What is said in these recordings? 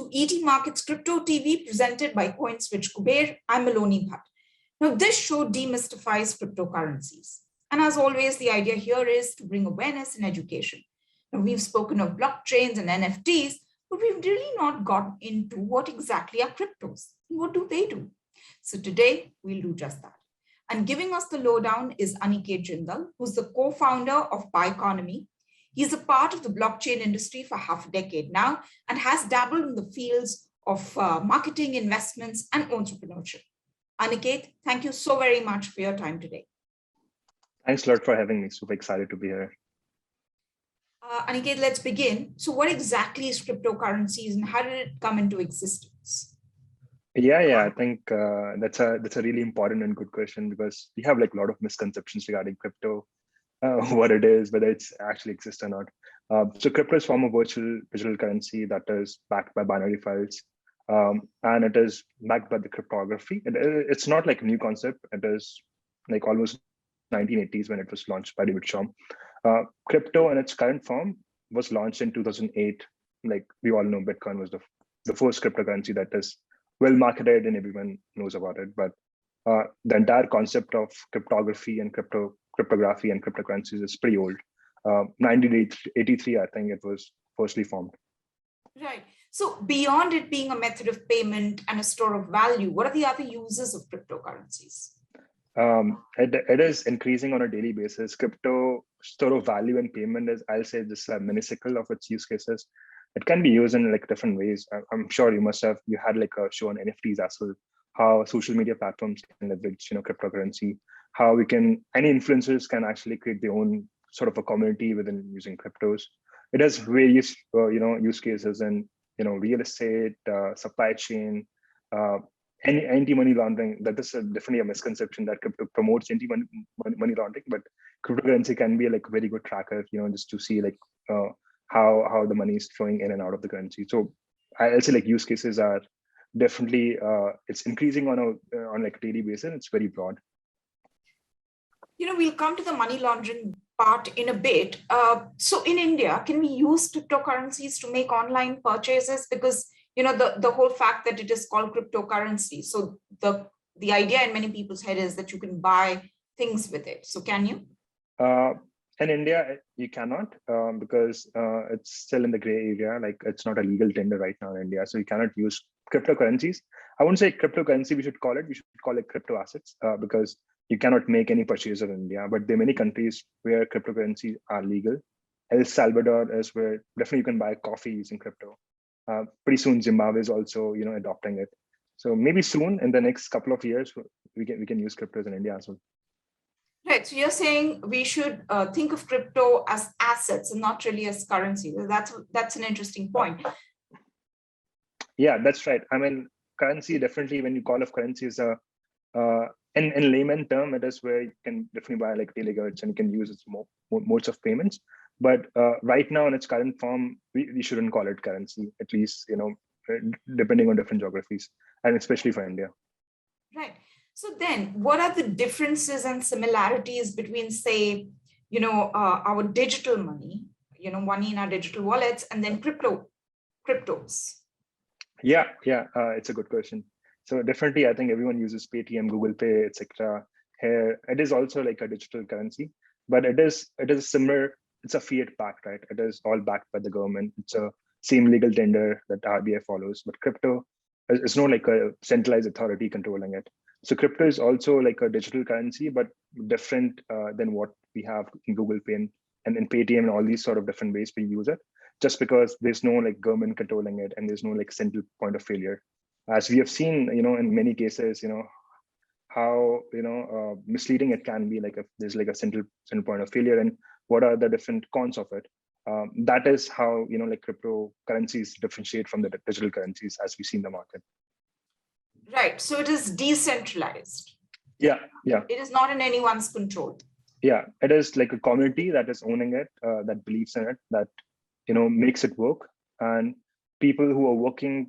to ET Markets Crypto TV presented by CoinSwitch Kuber. I'm Maloni Bhatt. Now, this show demystifies cryptocurrencies. And as always, the idea here is to bring awareness and education. Now, we've spoken of blockchains and NFTs, but we've really not got into what exactly are cryptos. What do they do? So today, we'll do just that. And giving us the lowdown is Aniket Jindal, who's the co-founder of Biconomy. He's a part of the blockchain industry for half a decade now and has dabbled in the fields of marketing, investments, and entrepreneurship. Aniket, thank you so very much for your time today. Thanks a lot for having me. Super excited to be here. Aniket, let's begin. So what exactly is cryptocurrencies and how did it come into existence? Yeah, I think that's a really important and good question because we have like a lot of misconceptions regarding crypto, what it is, whether it's actually exists or not. So crypto is a form of virtual digital currency that is backed by binary files, and it is backed by the cryptography. It's not like a new concept. It is like almost 1980s when it was launched by David Chaum. Crypto in its current form was launched in 2008. Like we all know, Bitcoin was the first cryptocurrency that is well marketed and everyone knows about it. But the entire concept of cryptography and cryptography and cryptocurrencies is pretty old. 1983, I think it was firstly formed. Right. So beyond it being a method of payment and a store of value, what are the other uses of cryptocurrencies? It is increasing on a daily basis. Crypto store of value and payment is, I'll say, just a minuscule of its use cases. It can be used in like different ways. I'm sure you had like a show on NFTs as well, how social media platforms can leverage, cryptocurrency, how any influencers can actually create their own sort of a community within using cryptos. It has various, use cases in, real estate, supply chain, anti-money laundering. That is definitely a misconception that crypto promotes anti-money laundering, but cryptocurrency can be like a very good tracker, just to see like how the money is flowing in and out of the currency. So I'll say like use cases are definitely it's increasing on like a daily basis. It's very broad. We'll come to the money laundering part in a bit. So in India, can we use cryptocurrencies to make online purchases? Because the whole fact that it is called cryptocurrency. So the idea in many people's head is that you can buy things with it. So can you? In India, you cannot because it's still in the gray area. Like it's not a legal tender right now in India. So you cannot use cryptocurrencies. I wouldn't say cryptocurrency, we should call it crypto assets because you cannot make any purchase in India. But there are many countries where cryptocurrencies are legal. El Salvador is where definitely you can buy coffee using crypto. Pretty soon, Zimbabwe is also adopting it. So maybe soon in the next couple of years, we can use cryptos in India as well. Right. So you're saying we should think of crypto as assets and not really as currency. That's an interesting point. Yeah, that's right. I mean, currency definitely, when you call of currency, is in layman term, it is where you can definitely buy like daily goods and you can use its modes of payments. But right now in its current form, we shouldn't call it currency, at least, depending on different geographies and especially for India. Right. So then what are the differences and similarities between, say, our digital money, money in our digital wallets and then cryptos? Yeah, it's a good question. So definitely, I think everyone uses Paytm, Google Pay, etc. Here, it is also like a digital currency, but it is similar. It's a fiat backed, right? It is all backed by the government. It's a same legal tender that RBI follows, but crypto is not like a centralized authority controlling it. So crypto is also like a digital currency, but different than what we have in Google Pay and in Paytm and all these sort of different ways we use it, just because there's no like government controlling it and there's no like central point of failure. As we have seen, in many cases, how, misleading it can be, like if there's like a central point of failure and what are the different cons of it. That is how, like cryptocurrencies differentiate from the digital currencies as we see in the market. Right. So it is decentralized. Yeah. It is not in anyone's control. Yeah, it is like a community that is owning it, that believes in it, that, makes it work. And people who are working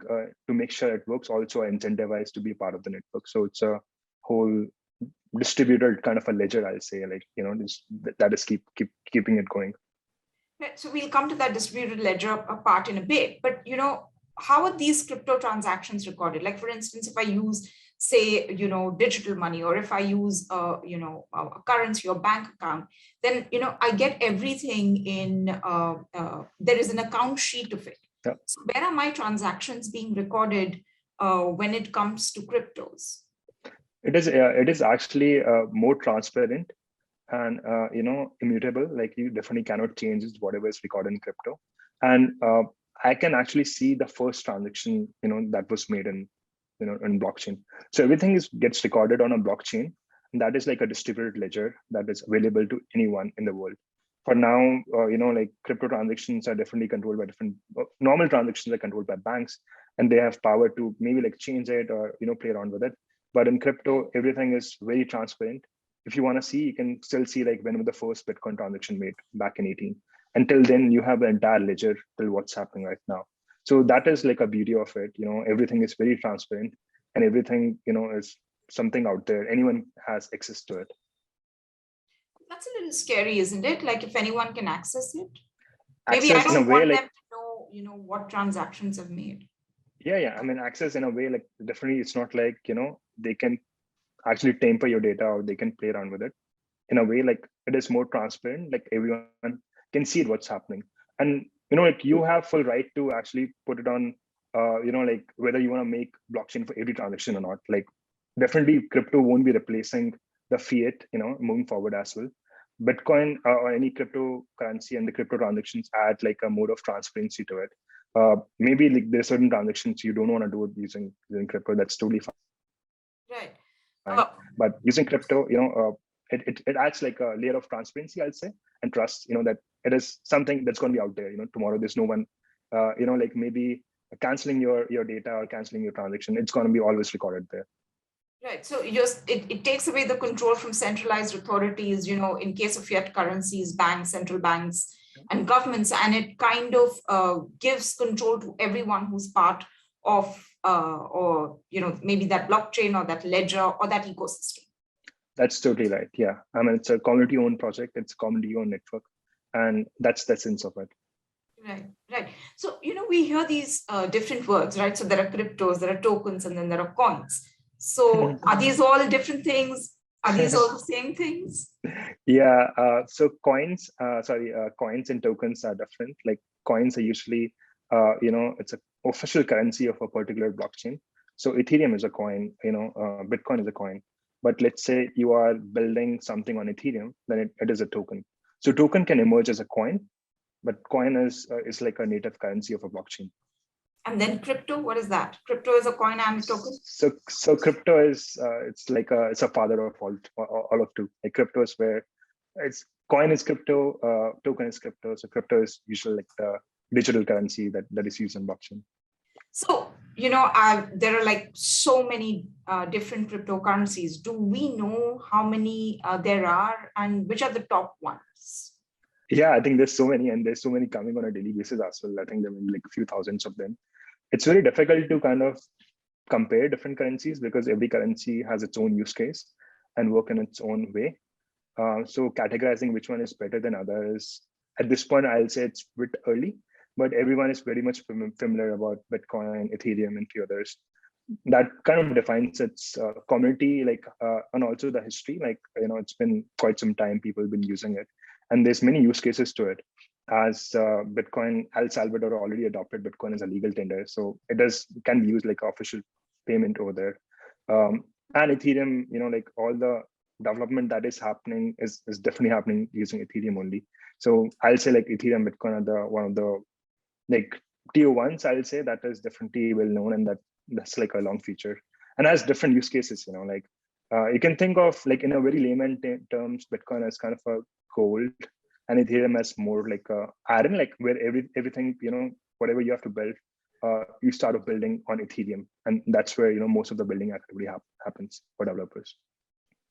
to make sure it works also are incentivized to be part of the network. So it's a whole distributed kind of a ledger, I'll say, like, that is keeping it going. Right. So we'll come to that distributed ledger part in a bit, but, how are these crypto transactions recorded? Like, for instance, if I use, say, digital money, or if I use, a currency or bank account, then, I get everything in, there is an account sheet of it. Yeah. So where are my transactions being recorded when it comes to cryptos? It is actually more transparent and immutable. Like you definitely cannot change it, whatever is recorded in crypto. And I can actually see the first transaction that was made in blockchain. So everything gets recorded on a blockchain, and that is like a distributed ledger that is available to anyone in the world. For now, like crypto transactions are definitely controlled by different, normal transactions are controlled by banks, and they have power to maybe like change it or play around with it. But in crypto, everything is very transparent. If you want to see, you can still see like when was the first Bitcoin transaction made back in 18. Until then, you have the entire ledger till what's happening right now. So that is like a beauty of it. Everything is very transparent, and everything is something out there. Anyone has access to it. That's a little scary, isn't it? Like, if anyone can access it, maybe I Access in a don't way want like, them to know, what transactions I've made. yeah. I mean, access in a way like, definitely it's not like they can actually tamper your data or they can play around with it. In a way like it is more transparent, like everyone can see what's happening. And like you have full right to actually put it on like whether you want to make blockchain for every transaction or not. Like definitely crypto won't be replacing the fiat moving forward as well. Bitcoin or any cryptocurrency and the crypto transactions add like a mode of transparency to it. Maybe like there's certain transactions you don't want to do it using crypto. That's totally fine. Right. But using crypto, it adds like a layer of transparency, I'll say, and trust, that it is something that's going to be out there. Tomorrow there's no one, like maybe canceling your data or canceling your transaction. It's going to be always recorded there. Right. So it takes away the control from centralized authorities, in case of fiat currencies, banks, central banks, and governments, and it kind of gives control to everyone who's part of, or maybe that blockchain or that ledger or that ecosystem. That's totally right. Yeah, I mean, it's a community-owned project. It's a community-owned network, and that's the sense of it. Right. So we hear these different words, right? So there are cryptos, there are tokens, and then there are coins. So are these all different things? Are these all the same things? Yeah. So coins and tokens are different. Like coins are usually, it's an official currency of a particular blockchain. So Ethereum is a coin, Bitcoin is a coin. But let's say you are building something on Ethereum, then it is a token. So token can emerge as a coin, but coin is like a native currency of a blockchain. And then crypto, what is that? Crypto is a coin and a token. So crypto is it's a father of all of two. Like crypto is where it's coin is crypto, token is crypto. So crypto is usually like the digital currency that is used in blockchain. So there are like so many different cryptocurrencies. Do we know how many there are, and which are the top ones? Yeah, I think there's so many, and there's so many coming on a daily basis as well. I think there are like a few thousands of them. It's very difficult to kind of compare different currencies because every currency has its own use case and work in its own way. So categorizing which one is better than others, at this point, I'll say it's a bit early, but everyone is very much familiar about Bitcoin, Ethereum, and few others. That kind of defines its community, like, and also the history. Like, it's been quite some time people have been using it, and there's many use cases to it. As Bitcoin, El Salvador already adopted Bitcoin as a legal tender, so can be used like official payment over there. And Ethereum, like all the development that is happening is definitely happening using Ethereum only. So I'll say like Ethereum, Bitcoin are one of the like tier ones. I'll say that is definitely well known, and that's like a long feature and has different use cases. Like you can think of like in a very layman terms, Bitcoin as kind of a gold, and Ethereum as more like a iron, like where everything whatever you have to build, you start building on Ethereum, and that's where most of the building activity happens for developers.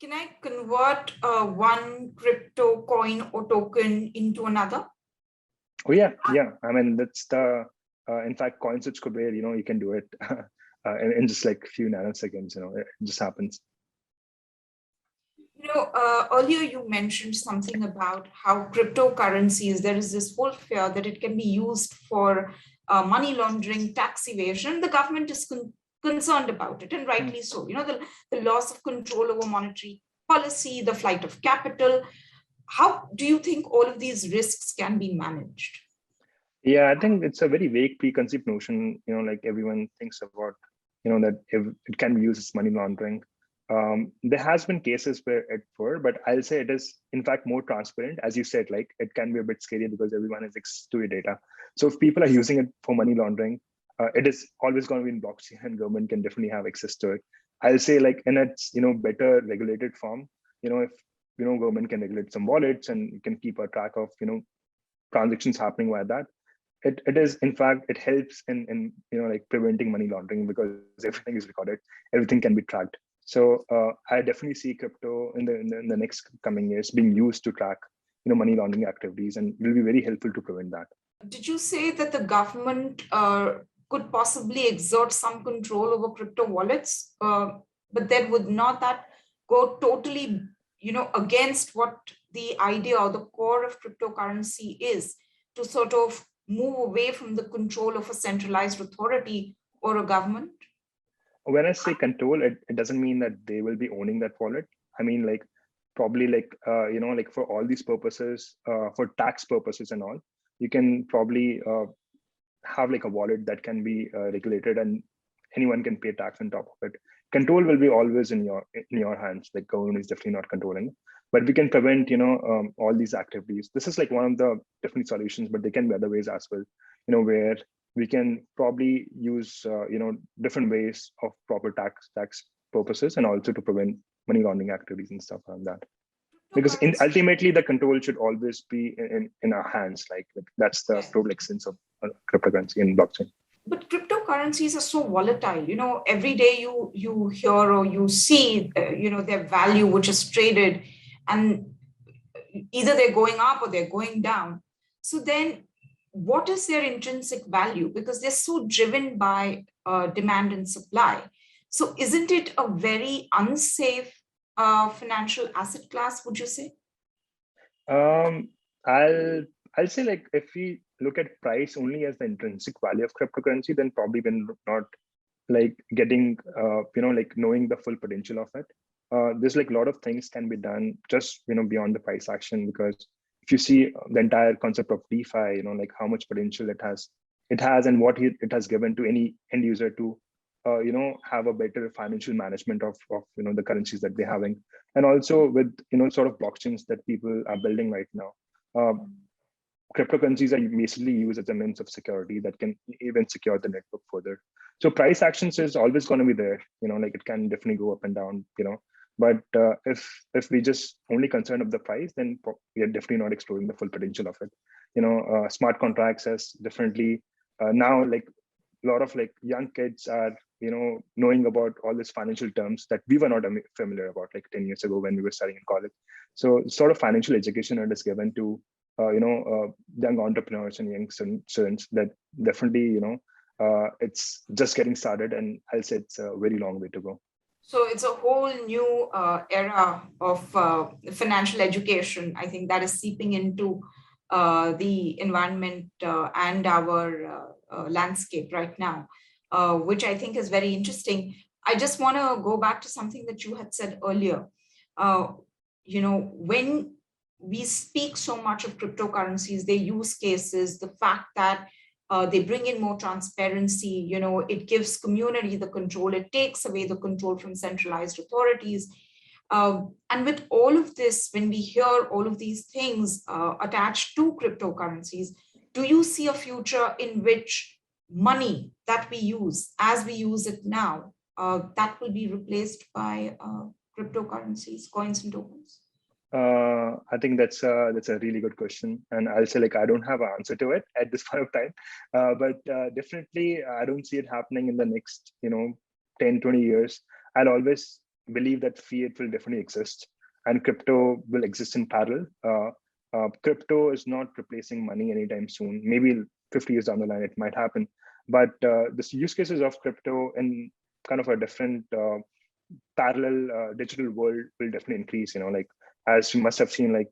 Can I convert one crypto coin or token into another? Oh yeah. I mean, that's the in fact, CoinSwitch Kuber, you can do it in just like a few nanoseconds. It just happens. Earlier you mentioned something about how cryptocurrencies, there is this whole fear that it can be used for money laundering, tax evasion. The government is concerned about it, and rightly so. The loss of control over monetary policy, the flight of capital. How do you think all of these risks can be managed? Yeah, I think it's a very vague preconceived notion, like everyone thinks about, that if it can be used as money laundering. There has been cases where it were, but I'll say it is in fact more transparent. As you said, like it can be a bit scary because everyone has access to your data. So if people are using it for money laundering, it is always going to be in blockchain, and government can definitely have access to it. I'll say like in its, better regulated form, if, government can regulate some wallets and you can keep a track of, transactions happening via that. It is, in fact, it helps in like preventing money laundering because everything is recorded, everything can be tracked. So I definitely see crypto in the next coming years being used to track money laundering activities, and will be very helpful to prevent that. Did you say that the government could possibly exert some control over crypto wallets, but then would not that go totally against what the idea or the core of cryptocurrency is, to sort of move away from the control of a centralized authority or a government? When I say control, it doesn't mean that they will be owning that wallet. I mean, like probably like like for all these purposes, for tax purposes and all, you can probably have like a wallet that can be regulated, and anyone can pay tax on top of it. Control will be always in your hands. Like government is definitely not controlling, but we can prevent all these activities. This is like one of the different solutions, but there can be other ways as well. Where we can probably use different ways of proper tax purposes, and also to prevent money laundering activities and stuff like that. Because ultimately the control should always be in our hands. Like that's the total essence of cryptocurrency and blockchain. But cryptocurrencies are so volatile. Every day you hear or you see their value, which is traded, and either they're going up or they're going down. So then what is their intrinsic value? Because they're so driven by demand and supply. So isn't it a very unsafe financial asset class, would you say? I'll say, like, if we look at price only as the intrinsic value of cryptocurrency, then probably we're not like getting like knowing the full potential of it. There's like a lot of things can be done just beyond the price action, because if you see the entire concept of DeFi, like how much potential it has and what it has given to any end user to have a better financial management of the currencies that they're having. And also with sort of blockchains that people are building right now, cryptocurrencies are basically used as a means of security that can even secure the network further. So price actions is always going to be there, like it can definitely go up and down, but if we just only concerned of the price, then we are definitely not exploring the full potential of it. Smart contracts has definitely now, like a lot of like young kids are knowing about all these financial terms that we were not familiar about like 10 years ago when we were studying in college. So sort of financial education that is given to young entrepreneurs and young students, that definitely it's just getting started, and I'll say it's a very long way to go. So it's a whole new era of financial education, I think, that is seeping into the environment and our landscape right now, which I think is very interesting. I just want to go back to something that you had said earlier. When we speak so much of cryptocurrencies, their use cases, the fact that they bring in more transparency, it gives community the control, it takes away the control from centralized authorities. And with all of this, when we hear all of these things attached to cryptocurrencies, do you see a future in which money that we use, as we use it now, that will be replaced by cryptocurrencies, coins and tokens? I think that's a really good question, and I'll say like I don't have an answer to it at this point of time, but definitely I don't see it happening in the next 10-20 years. I'll always believe that fiat will definitely exist and crypto will exist in parallel. Crypto is not replacing money anytime soon. Maybe 50 years down the line it might happen, but the use cases of crypto in kind of a different parallel digital world will definitely increase. Like as you must have seen, like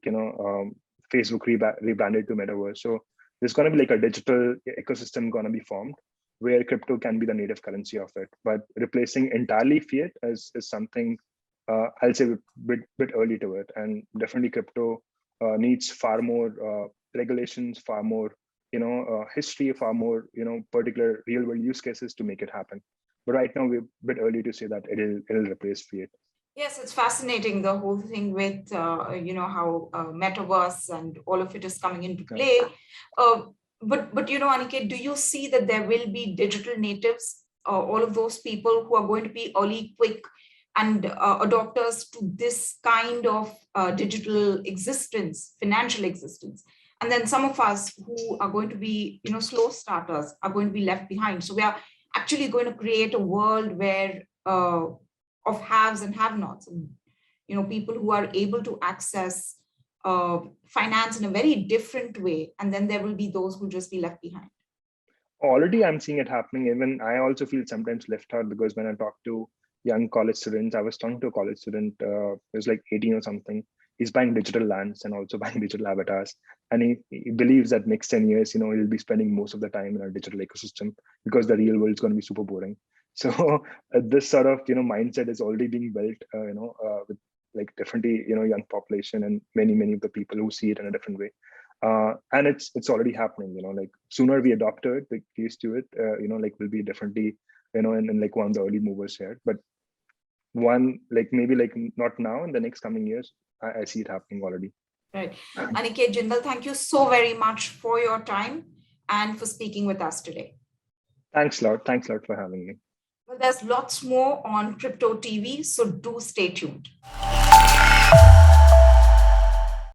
Facebook rebranded to Metaverse. So there's going to be like a digital ecosystem going to be formed where crypto can be the native currency of it. But replacing entirely fiat is something I'll say a bit early to it. And definitely crypto needs far more regulations, far more history, far more particular real world use cases to make it happen. But right now we're a bit early to say that it'll replace fiat. Yes, it's fascinating, the whole thing with how metaverse and all of it is coming into play. But Aniket, do you see that there will be digital natives, all of those people who are going to be early, quick, and adopters to this kind of digital existence, financial existence? And then some of us who are going to be, slow starters are going to be left behind. So we are actually going to create a world where of haves and have-nots, people who are able to access finance in a very different way, and then there will be those who just be left behind. Already I'm seeing it happening. Even I also feel sometimes left out, because when I talk to young college students, I was talking to a college student who's like 18 or something. He's buying digital lands and also buying digital avatars, and he believes that next 10 years he'll be spending most of the time in a digital ecosystem, because the real world is going to be super boring. So this sort of mindset is already being built with like differently young population and many of the people who see it in a different way, and it's already happening. Like sooner we adopt to it, the case to it like will be differently and like one of the early movers here. But one, like maybe like not now, in the next coming years, I see it happening already. Right. Aniket Jindal, thank you so very much for your time and for speaking with us today. Thanks a lot for having me. Well, there's lots more on Crypto TV, so do stay tuned.